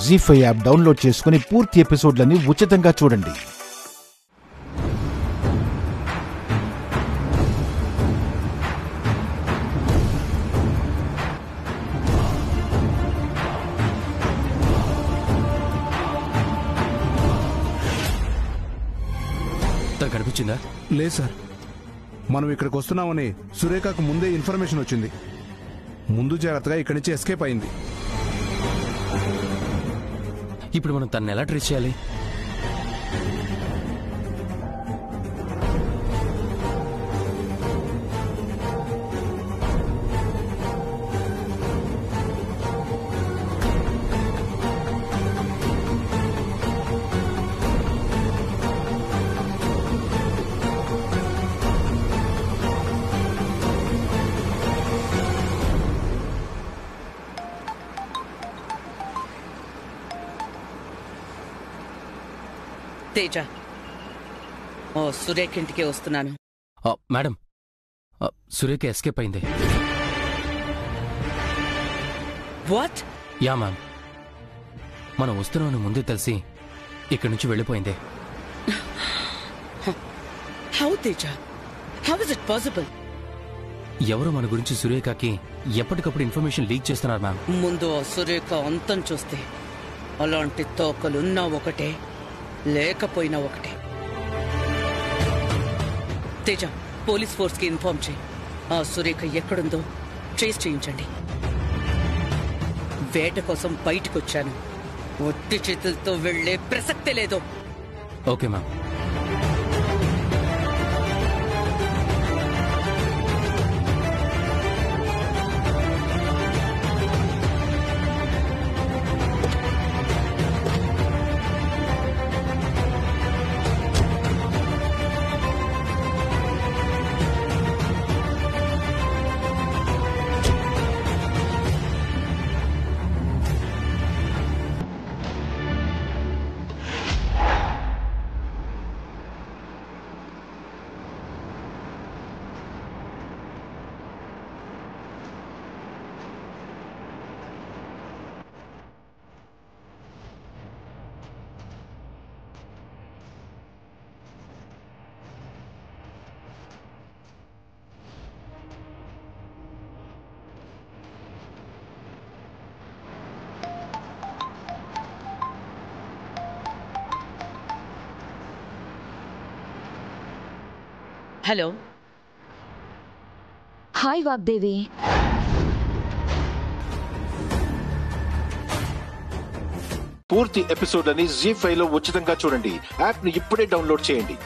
జీ5 app download చేసుకుని పూర్తి ఎపిసోడ్లని ఉచితంగా చూడండి. కనిపించిందా? లేదు సార్, మనం ఇక్కడికి వస్తున్నామని సురేఖకు ముందే ఇన్ఫర్మేషన్ వచ్చింది. ముందు జాగ్రత్తగా ఇక్కడి నుంచి ఎస్కేప్ అయింది. ఇప్పుడు మనం తనని ఎలా ట్రేస్ చేయాలి? తేజ, సురేఖ ఇంటికి వస్తున్నాను. మేడం, సురేఖ ఎస్కేప్ అయింది. వాట్? యా మ్యామ్, మనం వస్తున్నామని ముందే తెలిసి ఇక్కడి నుంచి వెళ్ళిపోయింది. How Teja? How is it possible? ఎవరు మన గురించి సురేఖకి ఎప్పటికప్పుడు ఇన్ఫర్మేషన్ లీక్ చేస్తున్నారు మ్యామ్. ముందు సురేఖ అంతం చూస్తే అలాంటి తోకలున్నా ఒకటే, లేకపోయినా ఒకటే. తేజ, పోలీస్ ఫోర్స్ కి ఇన్ఫార్మ్ చేయి. ఆ సురేఖ ఎక్కడుందో ట్రేస్ చేయించండి. వేట కోసం బయటకొచ్చాను, ఒట్టి చేతులతో వెళ్లే ప్రసక్తే లేదు. Okay ma'am. Hello. Hi Vagdevi. పూర్తి ఎపిసోడ్లని జీ5 లో ఉచితంగా చూడండి. యాప్ ని ఇప్పుడే డౌన్లోడ్ చేయండి.